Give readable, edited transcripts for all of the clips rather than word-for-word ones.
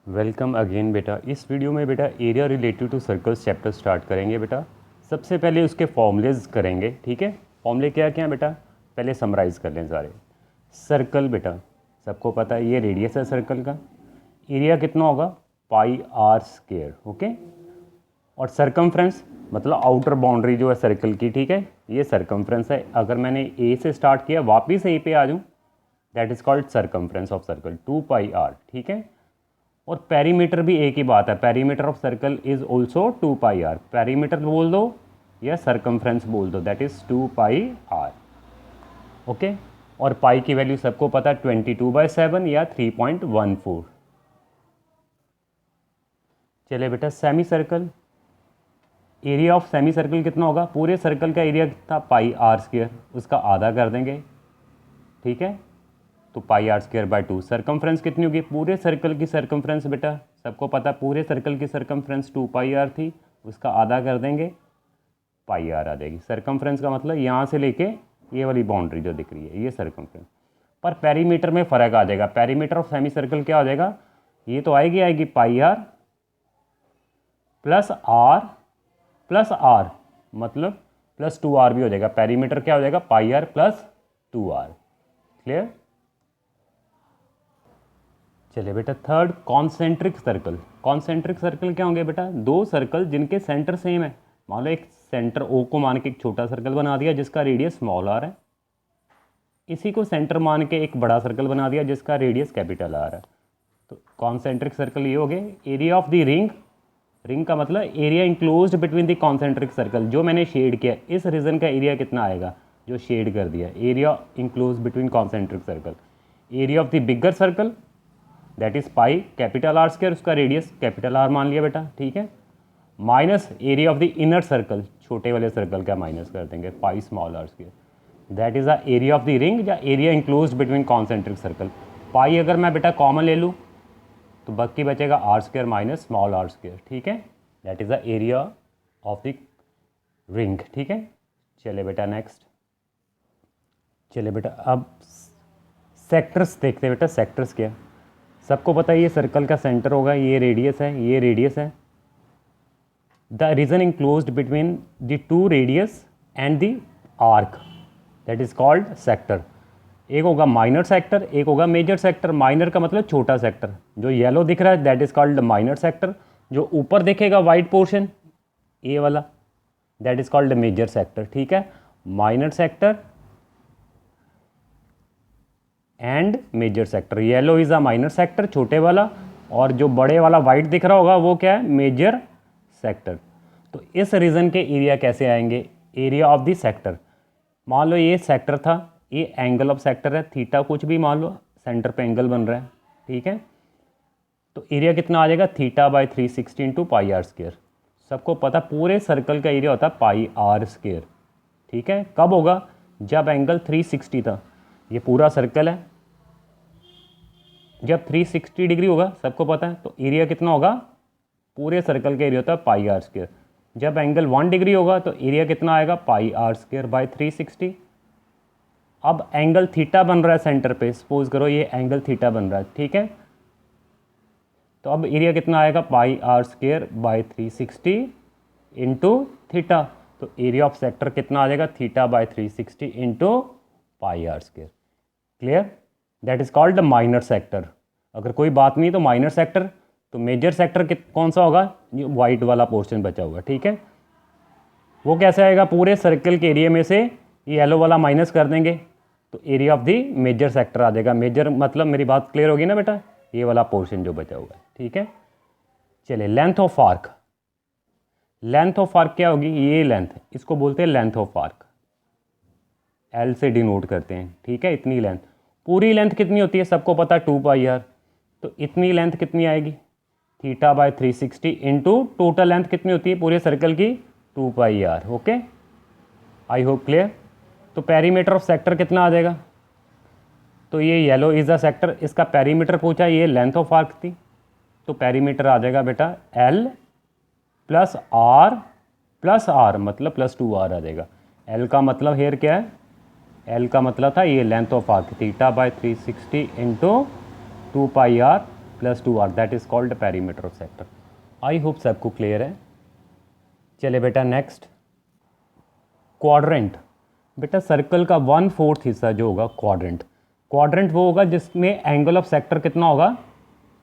Welcome again बेटा। इस video में बेटा area related to circles chapter start करेंगे बेटा। सबसे पहले उसके फॉर्मूलेज करेंगे, ठीक है। फॉर्मूले क्या क्या हैं बेटा, पहले समराइज़ कर लें सारे। सर्कल बेटा सबको पता है, ये रेडियस है सर्कल का। एरिया कितना होगा, पाई आर स्क्वायर, ओके। और सरकमफ्रेंस मतलब आउटर बाउंड्री जो है सर्कल की, ठीक है, ये सरकमफ्रेंस है। अगर मैंने ए से स्टार्ट किया वापिस ए पे आ जाऊँ, that is called circumference of circle, 2 pi r, ठीक है। और पेरीमीटर भी एक ही बात है, perimeter of circle is also 2 pi r. Perimeter बोल दो या सरकमफ्रेंस बोल दो, that is 2 pi are, okay. और पाई की वैल्यू सबको पता है 22/7 या 3.14। चले बेटा semi circle, area of semi circle कितना होगा, पूरे सर्कल का एरिया कितना पाई आर स्क्वायर, उसका आधा कर देंगे, ठीक है। तो पाई आर स्क्वायर बाय 2। सर्कमफ्रेंस कितनी होगी, पूरे सर्कल की सर्कमफ्रेंस बेटा सबको पता है, पूरे सर्कल की सर्कमफ्रेंस 2 पाई आर थी, उसका आधा कर देंगे, पाई आर आ जाएगी। सर्कमफ्रेंस का मतलब यहाँ से लेके ये वाली बाउंड्री जो दिख रही है ये सर्कमफ्रेंस। पर पेरीमीटर में फ़र्क आ जाएगा, पेरीमीटर ऑफ सेमी सर्कल क्या हो जाएगा, ये तो आएगी पाई आर प्लस आर मतलब प्लस 2 आर भी हो जाएगा। पेरीमीटर क्या हो जाएगा, पाई आर प्लस 2 आर। क्लियर। चलिए बेटा third, concentric circle. Concentric circle क्या होंगे बेटा, दो सर्कल जिनके सेंटर सेम है। मान लो एक सेंटर ओ को मान के एक छोटा सर्कल बना दिया जिसका रेडियस स्मॉल आर है, इसी को सेंटर मान के एक बड़ा सर्कल बना दिया जिसका रेडियस कैपिटल आर है। तो कॉन्सेंट्रिक सर्कल ये हो गए। Area of the ring, ring का मतलब area enclosed between the concentric circle, जो मैंने शेड किया इस रीजन का एरिया कितना आएगा जो शेड कर दिया, area enclose between concentric circle. Area of the bigger circle that is pi capital R square, उसका रेडियस कैपिटल आर मान लिया बेटा, ठीक है। Minus area of the inner circle, छोटे वाले सर्कल का माइनस कर देंगे, pi small r square, that is the area of the ring या area enclose between concentric circle. Pi अगर मैं बेटा कॉमन ले लूँ तो बाकी बचेगा are square minus small r square, ठीक है। That is the area of the ring, ठीक है। चले बेटा नेक्स्ट, चले बेटा अब सेक्टर्स देखते हैं बेटा। सेक्टर्स क्या, सबको पता है ये सर्कल का सेंटर होगा, ये रेडियस है, ये रेडियस है। The region enclosed between the two radius and the arc that is called sector. एक होगा माइनर सेक्टर, एक होगा मेजर सेक्टर। माइनर का मतलब छोटा सेक्टर, जो येलो दिख रहा है that is called minor sector. जो ऊपर दिखेगा वाइट पोर्शन ए वाला that is called major sector, ठीक है। Minor sector and major sector, yellow is a minor sector छोटे वाला, और जो बड़े वाला वाइट दिख रहा होगा वो क्या है, मेजर सेक्टर। तो इस रीजन के एरिया कैसे आएंगे, एरिया ऑफ द सेक्टर। मान लो ये सेक्टर था, ये एंगल ऑफ सेक्टर है, थीटा कुछ भी मान लो, सेंटर पे एंगल बन रहा है, ठीक है। तो एरिया कितना आ जाएगा, theta by 360 into pi are square. सबको पता पूरे सर्कल का एरिया होता है पाई आर स्क्वायर, ठीक है। कब होगा, जब एंगल 360 था, ये पूरा सर्कल है, जब 360 डिग्री होगा सबको पता है, तो एरिया कितना होगा, पूरे सर्कल का एरिया होता है पाई आर स्क्वायर। जब एंगल 1 डिग्री होगा तो एरिया कितना आएगा, पाई आर स्क्वायर बाय 360। अब एंगल थीटा बन रहा है सेंटर पे, सपोज करो ये एंगल थीटा बन रहा है, ठीक है। तो अब एरिया कितना आएगा, pi are square by 360 into theta. तो एरिया ऑफ सेक्टर कितना आ जाएगा, theta by 360 into pi are square. Clear, that is called minor sector. अगर कोई बात नहीं तो माइनर सेक्टर। तो मेजर सेक्टर कौन सा होगा, ये वाइट वाला पोर्शन बचा हुआ, ठीक है। वो कैसे आएगा, पूरे सर्कल के एरिया में से ये येलो वाला माइनस कर देंगे तो area of the major sector आ जाएगा। मेजर मतलब, मेरी बात क्लियर होगी ना बेटा, ये वाला पोर्शन जो बचा हुआ है, ठीक है। चलिए length of arc, length of arc क्या होगी, ये लेंथ, इसको बोलते हैं लेंथ ऑफ आर्क, एल से डिनोट करते हैं, ठीक है। इतनी लेंथ, पूरी लेंथ कितनी होती है सबको पता है 2 पाई आर। तो इतनी लेंथ कितनी आएगी, theta by 360 into total length कितनी होती है पूरे सर्कल की, 2 pi are, okay. I hope clear. तो पेरीमीटर ऑफ सेक्टर कितना आ जाएगा, तो ये येलो इज अ सेक्टर, इसका पेरीमीटर पूछा, ये लेंथ ऑफ आर्क थी, तो पेरीमीटर आ जाएगा बेटा एल प्लस आर मतलब प्लस 2 आर आ जाएगा। एल का मतलब हेयर क्या है, एल का मतलब था ये length of arc, theta by 360 into 2 pi r plus 2r, that is called perimeter of sector. I hope सबको क्लियर है। चले बेटा नेक्स्ट, क्वाड्रेंट। बेटा सर्कल का 1/4 हिस्सा जो होगा क्वाड्रेंट, क्वाड्रेंट वो होगा जिसमें एंगल ऑफ सेक्टर कितना होगा,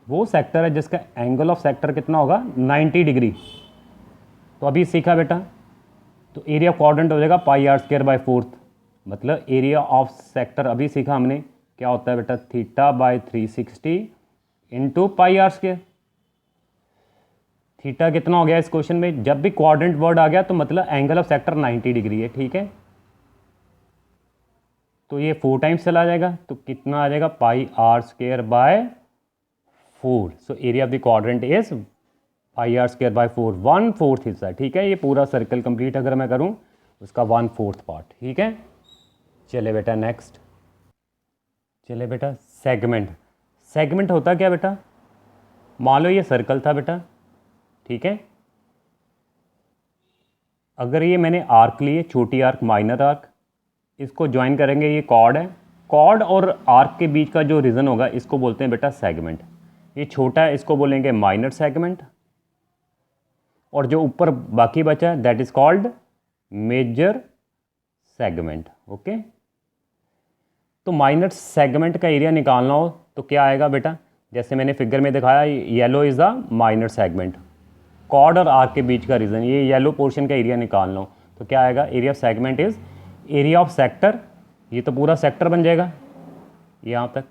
वो सेक्टर है जिसका एंगल ऑफ सेक्टर कितना होगा 90 डिग्री। तो अभी सीखा बेटा, तो एरिया क्वाड्रेंट हो जाएगा πr²/4, मतलब एरिया ऑफ सेक्टर अभी सीखा हमने क्या होता है बेटा, θ/360 इंटू πr²। थीटा कितना हो गया इस क्वेश्चन में, जब भी क्वाड्रेंट वर्ड आ गया तो मतलब एंगल ऑफ सेक्टर 90 डिग्री है, ठीक है। तो ये 4 टाइम्स चला जाएगा तो कितना आ जाएगा πr²/4। So area of the quadrant is πr²/4, 1/4 हिस्सा, ठीक है। ये पूरा सर्कल कंप्लीट अगर मैं करूं उसका 1/4 पार्ट, ठीक है। चले बेटा नेक्स्ट, चले बेटा सेगमेंट। सेगमेंट होता क्या बेटा, मान लो ये सर्कल था बेटा, ठीक है। अगर ये मैंने आर्क लिए, छोटी आर्क माइनर आर्क, इसको ज्वाइन करेंगे, ये कॉर्ड है, कॉर्ड और आर्क के बीच का जो रीजन होगा इसको बोलते हैं बेटा सेगमेंट। ये छोटा है इसको बोलेंगे माइनर सेगमेंट, और जो ऊपर बाकी बचा है that is called major segment, okay. तो माइनर सेगमेंट का एरिया निकालना हो तो क्या आएगा बेटा, जैसे मैंने फिगर में दिखाया, yellow is the minor segment, chord और आर्क के बीच का रीजन, ये येलो पोर्शन का एरिया निकालना हो तो क्या आएगा, area of segment is area of sector, ये तो पूरा सेक्टर बन जाएगा यहाँ तक,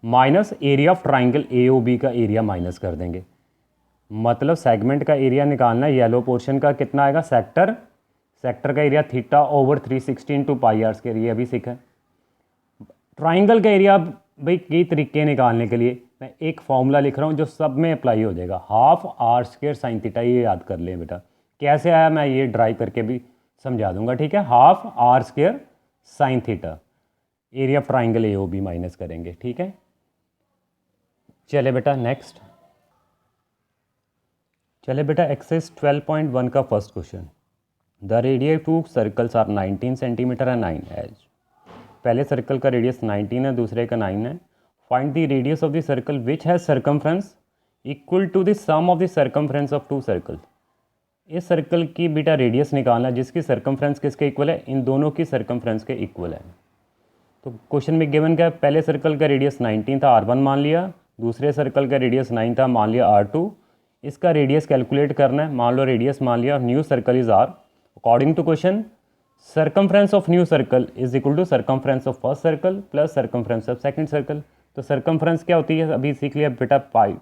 minus area of triangle AOB का एरिया माइनस कर देंगे। मतलब सेगमेंट का एरिया निकालना है, येलो पोर्शन का कितना आएगा, सेक्टर, सेक्टर का एरिया θ/360 इंटू πr², ये अभी सीखा है। ट्राइंगल का एरिया भाई कई तरीके निकालने के लिए मैं एक फॉर्मूला लिख रहा हूँ जो सब में अप्लाई हो जाएगा, ½ r² sin θ, ये याद कर लें बेटा। कैसे आया मैं ये ड्राई करके भी समझा दूंगा, ठीक है। ½ r² sin θ, area of triangle AOB minus करेंगे, ठीक है। चले बेटा नेक्स्ट, चले बेटा एक्सरसाइज 12.1 का first question, the radius two circles are 19 centimetre and 9 edge. पहले सर्कल का रेडियस 19 है, दूसरे का 9 है। Find the radius of the circle which has circumference equal to the sum of the circumference of 2 circle. इस circle की बेटा radius निकालना जिसकी सर्कमफ्रेंस किसके इक्वल है, इन दोनों की सर्कमफ्रेंस के इक्वल है। तो क्वेश्चन में गिवन क्या है, पहले सर्कल का रेडियस 19 था, R1 मान लिया, दूसरे सर्कल का रेडियस 9 था, मान लिया R2। इसका रेडियस कैलकुलेट करना है, मान लो रेडियस मान लिया, new circle is R। According to question circumference of new circle is equal to circumference of first circle plus circumference of second circle. तो सर्कमफ्रेंस क्या होती है अभी सीख लिया बेटा,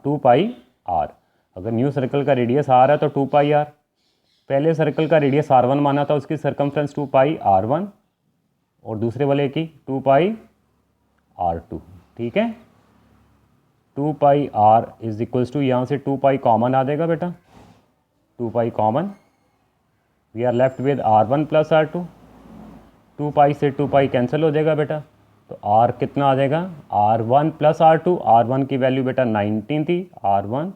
2πr। अगर न्यू सर्कल का रेडियस R है तो 2πr, पहले सर्कल का रेडियस R1 माना था, उसकी सर्कमफ्रेंस 2πr1 और दूसरे वाले की 2πr2, ठीक है। 2πr इज इक्वल्स टू, यहाँ से 2π कॉमन आ जाएगा बेटा, 2π common, we are left with R1 plus R2, 2π से 2π कैंसिल हो जाएगा बेटा, तो R कितना आ जाएगा, R1 प्लस R2, R1 की वैल्यू बेटा 19 थी, R1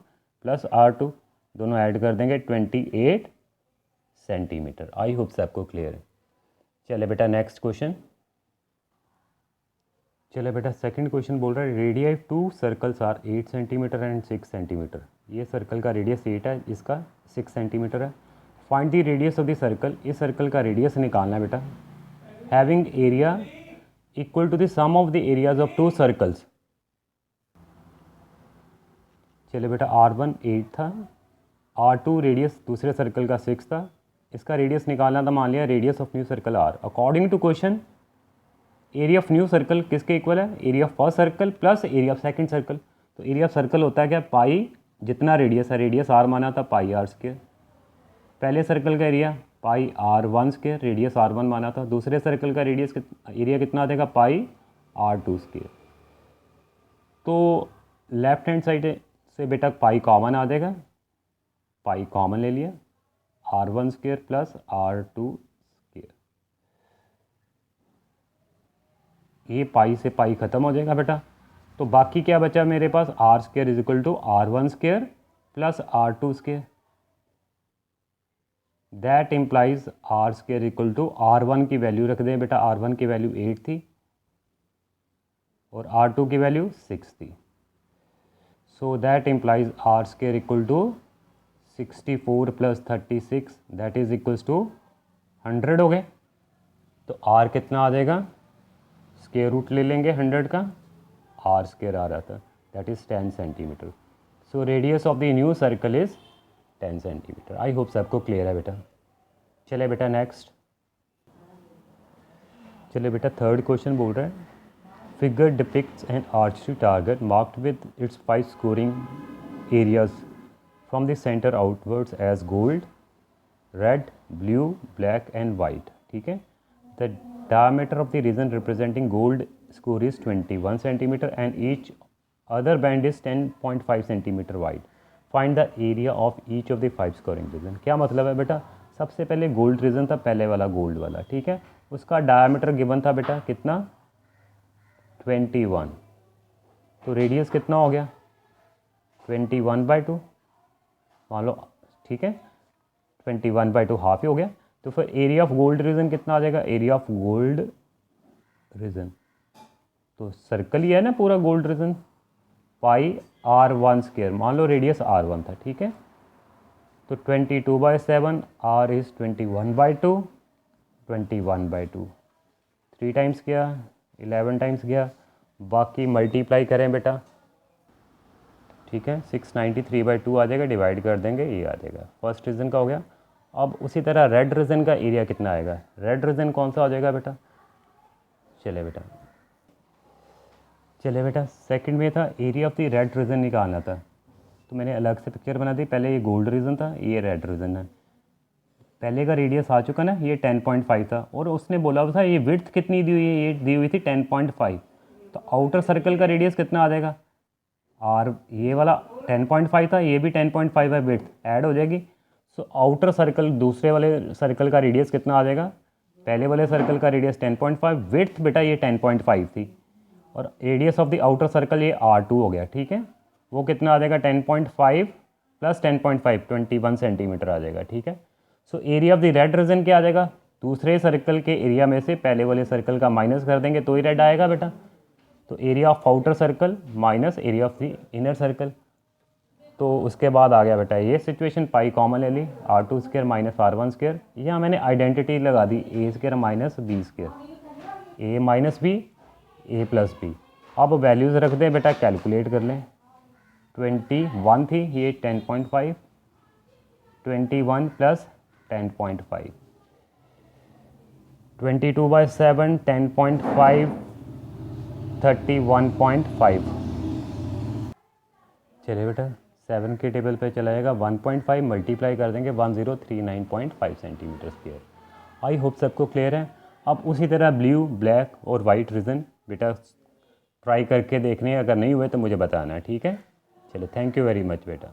प्लस R2 दोनों ऐड कर देंगे 28 सेंटीमीटर। आई होप से आपको क्लियर है। चले बेटा नेक्स्ट क्वेश्चन, चले बेटा सेकंड क्वेश्चन बोल रहा है radius two circles are 8 centimetre and 6 centimetre. ये सर्कल का रेडियस 8 है, इसका 6 सेंटीमीटर है। Find the radius of the circle, इस सर्कल का रेडियस निकालना है बेटा, having area equal to the sum of the areas of 2 circles. चले बेटा R1 8 था, R2 रेडियस दूसरे सर्कल का 6 था, इसका रेडियस निकालना था, मान लिया radius of new circle R। According to question area of new circle किसके इक्वल है, area of first circle plus area of second circle. तो एरिया ऑफ सर्कल होता है क्या, पाई, जितना रेडियस है, रेडियस R माना था πr², पहले सर्कल का एरिया πr1², रेडियस R1 माना था, दूसरे सर्कल का रेडियस एरिया कितना देगा, πr2²। तो लेफ्ट हैंड साइड से बेटा पाई कॉमन आ जाएगा, पाई कॉमन ले लिया, R1² प्लस R2², ये पाई से पाई खत्म हो जाएगा बेटा। तो बाकी क्या बचा मेरे पास, R² is equal to R1² plus R2²। That implies R² equal to R1 की वैल्यू रख दें बेटा, R1 की वैल्यू 8 थी और R2 की वैल्यू 6 थी। So that implies r square equal to 64 + 36 that is equals to 100 हो गए। तो आर कितना आ जाएगा, स्क्वायर रूट ले लेंगे 100 का, आर स्क्वायर आ रहा था that is 10 centimetre. So radius of the new circle is 10 centimetre. I hope सबको क्लियर है बेटा। चले बेटा नेक्स्ट, चले बेटा थर्ड क्वेश्चन बोल रहा है figure depicts an archery target marked with its 5 scoring areas from the centre outwards as gold, red, blue, black and white. ठीक है, द diameter of the region representing gold score is 21 centimeter and each other band is 10.5 centimeter wide. Find the area of each of the 5 scoring region. क्या मतलब है बेटा, सबसे पहले gold reason था, पहले वाला गोल्ड वाला, ठीक है, उसका डायमीटर गिवन था बेटा कितना 21, तो रेडियस कितना हो गया 21/2 मान लो, ठीक है 21/2 हाफ ही हो गया। तो फिर एरिया ऑफ गोल्ड रीजन कितना आ जाएगा, एरिया ऑफ गोल्ड रीजन तो सर्कल ही है ना पूरा गोल्ड रीजन, पाई r1 स्क्वायर, मान लो रेडियस r1 था, ठीक है, तो 22/7 r इज 21/2, 21/2 3 टाइम्स गया 11 टाइम्स गया, बाकी मल्टीप्लाई करें बेटा, ठीक है 693/2 आ जाएगा, डिवाइड कर देंगे ये आ जाएगा, फर्स्ट रीजन का हो गया। अब उसी तरह रेड रीजन का एरिया कितना आएगा, रेड रीजन कौन सा हो जाएगा बेटा, चले बेटा सेकंड में था area of the red region निकालना था, तो मैंने अलग से पिक्चर बना दी, पहले ये गोल्ड रीजन था, ये रेड रीजन है, पहले का रेडियस आ चुका ना, ये 10.5 था और उसने बोला था ये विड्थ कितनी दी हुई है, ये दी हुई थी 10.5, तो आउटर सर्कल का रेडियस कितना आ जाएगा आर, ये वाला 10.5 था, ये भी 10.5 है, विड्थ ऐड हो जाएगी। सो आउटर सर्कल दूसरे वाले सर्कल का रेडियस कितना आ जाएगा, पहले वाले सर्कल का रेडियस 10.5, विड्थ बेटा ये 10.5 थी और radius of the outer circle ये R2 हो गया, ठीक है, वो कितना आ जाएगा 10.5 + 10.5 21 सेंटीमीटर आ जाएगा, ठीक है। So area of the red region क्या आ जाएगा, दूसरे सर्कल के एरिया में से पहले वाले सर्कल का माइनस कर देंगे तो ही रेड आएगा बेटा, तो area of outer circle minus area of the inner circle, तो उसके बाद आ गया बेटा ये सिचुएशन, पाई कॉमन ले ली, R2 square minus R1 square, यहाँ मैंने आइडेंटिटी लगा दी A square minus B square, A minus B A plus B। अब वैल्यूज़ रख दें बेटा, कैलकुलेट कर लें, 21 थी, ये 10.5, 21 + 10.5, 22/7 10.5 31.5, चलिए बेटा 7 के टेबल पे चला जाएगा, 1.5 मल्टीप्लाई कर देंगे 1039.5 सेंटीमीटर स्क्वायर। आई होप सबको क्लियर है। अब उसी तरह ब्लू, ब्लैक और वाइट रीजन बेटा ट्राई करके देखने, अगर नहीं हुए तो मुझे बताना, ठीक है। चलो थैंक यू वेरी मच बेटा।